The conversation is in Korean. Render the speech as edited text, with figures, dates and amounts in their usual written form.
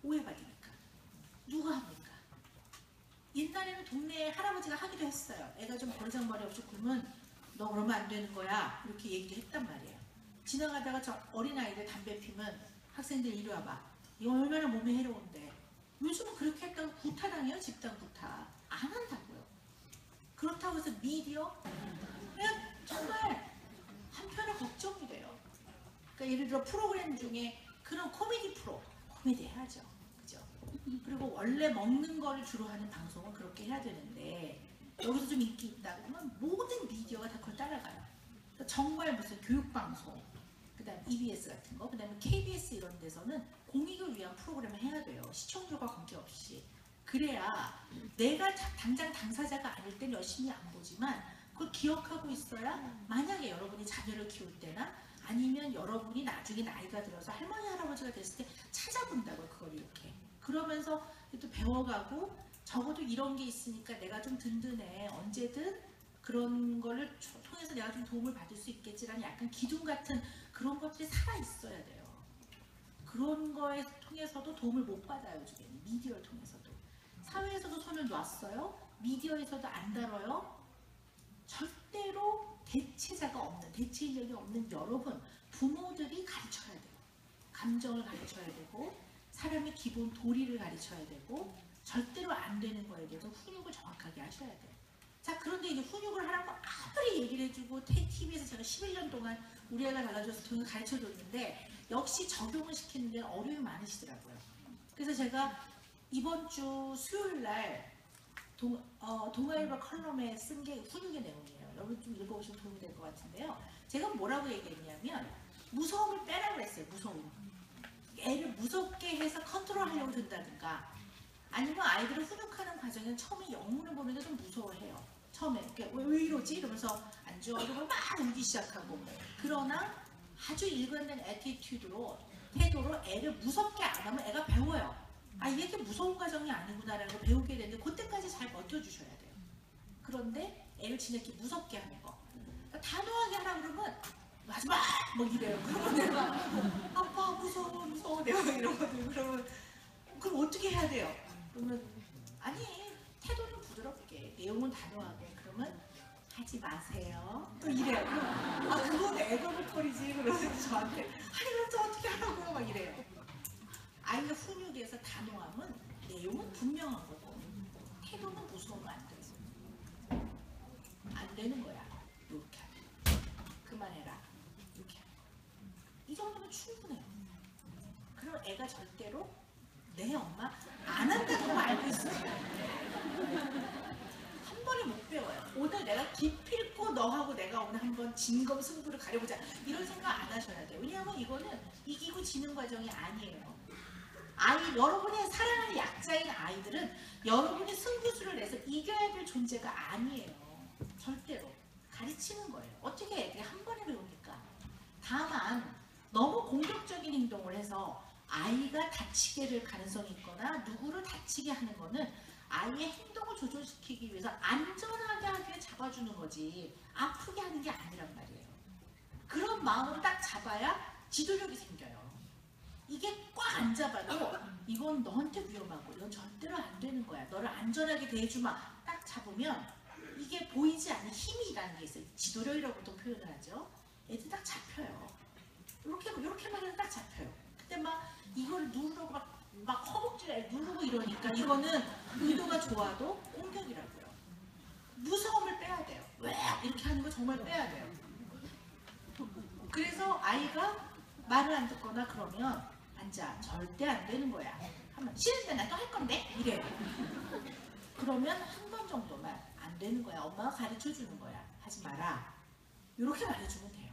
오해받으니까. 누가 합니까? 옛날에는 동네에 할아버지가 하기도 했어요. 애가 좀 버르장머리 없이 굴면 너 그러면 안 되는 거야. 이렇게 얘기도 했단 말이에요. 지나가다가 저 어린아이들 담배 피면 학생들 이리 와봐. 이거 얼마나 몸에 해로운데. 요즘은 그렇게 했다고 구타당해요. 집단 구타. 안 한다고요. 그렇다고 해서 미디어? 그냥 정말 한편은 걱정이 돼요. 그러니까 예를 들어 프로그램 중에 그런 코미디 프로. 코미디 해야죠. 그죠? 그리고 원래 먹는 거를 주로 하는 방송은 그렇게 해야 되는데 여기서 좀 인기 있다 그러면 모든 미디어가 다 그걸 따라가요. 그러니까 정말 무슨 교육방송, 그 다음 EBS 같은 거, 그 다음에 KBS 이런 데서는 공익을 위한 프로그램을 해야 돼요. 시청률과 관계없이. 그래야 내가 당장 당사자가 아닐 땐 열심히 안 보지만 그걸 기억하고 있어야 만약에 여러분이 자녀를 키울 때나 아니면 여러분이 나중에 나이가 들어서 할머니 할아버지가 됐을 때 찾아본다고요. 그걸 이렇게. 그러면서 또 배워가고 적어도 이런 게 있으니까 내가 좀 든든해. 언제든 그런 거를 통해서 내가 좀 도움을 받을 수 있겠지라는 약간 기둥 같은 그런 것들이 살아있어야 돼요. 그런 거에 통해서도 도움을 못 받아요. 요즘에는. 미디어를 통해서도. 사회에서도 손을 놨어요. 미디어에서도 안 다뤄요. 절대로 대체자가 없는, 대체 인력이 없는 여러분, 부모들이 가르쳐야 돼요. 감정을 가르쳐야 되고 사람의 기본 도리를 가르쳐야 되고 절대로 안 되는 거에 대해서 훈육을 정확하게 하셔야 돼요. 자, 그런데 이제 훈육을 하라고 아무리 얘기를 해주고 TV에서 제가 11년 동안 우리 애가 달라져서 가르쳐줬는데 역시 적용을 시키는 데 어려움이 많으시더라고요. 그래서 제가 이번 주 수요일 날 동아일보 컬럼에 쓴 게 훈육의 내용이에요. 여러분 좀 읽어보시면 도움이 될 것 같은데요. 제가 뭐라고 얘기했냐면 무서움을 빼라고 했어요. 무서움. 애를 무섭게 해서 컨트롤하려고 든다든가 아니면 아이들을 훈육하는 과정에는 처음에 영문을 보는데 좀 무서워해요. 처음에 왜 이러지? 이러면서 앉아 이러면 막 울기 시작하고 그러나 아주 일관된 애티튜드로 태도로 애를 무섭게 안 하면 애가 배워요. 아 이게 이렇게 무서운 과정이 아니구나라는 걸 배우게 되는데 그때까지 잘 버텨주셔야 돼요. 그런데 애를 진짜 이렇게 무섭게 하는 거 그러니까 단호하게 하라 그러면 마지막 뭐 이래요. 그러면 내가 아빠 무서워 내가 이러거든. 그러면 그럼 어떻게 해야 돼요? 그러면 아니 태도는 부드럽게 내용은 단호하게 그러면 하지 마세요. 또 이래요. 아 그건 애가 목걸이지. 그러면서 저한테 아니 그럼 저 어떻게 하라고요? 막 이래요. 아이가 훈육에서 단호함은 내용은 분명한 거고 태도는 무서우면 안 돼요. 안 되는 거야. 이렇게 하면 그만해라. 이렇게 하면 이 정도면 충분해요. 그럼 애가 절대로 내 엄마 안 한다고 알고 있어요. 한 번에 못 배워요. 오늘 내가 기필코 너하고 내가 오늘 한번 진검승부를 가려보자 이런 생각 안 하셔야 돼요. 왜냐하면 이거는 이기고 지는 과정이 아니에요. 여러분의 사랑하는 약자인 아이들은 여러분이 승부수를 내서 이겨야 될 존재가 아니에요. 절대로. 가르치는 거예요. 어떻게 애들이 한 번에 배웁니까? 다만 너무 공격적인 행동을 해서 아이가 다치게 될 가능성이 있거나 누구를 다치게 하는 거는 아이의 행동을 조절시키기 위해서 안전하게 하기 위해 잡아주는 거지 아프게 하는 게 아니란 말이에요. 그런 마음을 딱 잡아야 지도력이 생겨요. 이게 꽉 안 잡아도 이건 너한테 위험하고 이건 절대로 안 되는 거야. 너를 안전하게 대해주마. 딱 잡으면 이게 보이지 않는 힘이라는 게 있어요. 지도력이라고 보통 표현을 하죠. 애들 딱 잡혀요. 이렇게만 해도 딱 잡혀요. 근데 막 이걸 누르고 막 허벅지를 누르고 이러니까 이거는 의도가 좋아도 공격이라고요. 무서움을 빼야 돼요. 왜 이렇게 하는 거 정말 빼야 돼요. 그래서 아이가 말을 안 듣거나 그러면 앉아. 절대 안 되는 거야. 하면 싫은데 나 또 할 건데? 이래요. 그러면 한 번 정도만 안 되는 거야. 엄마가 가르쳐 주는 거야. 하지 마라. 이렇게 말해주면 돼요.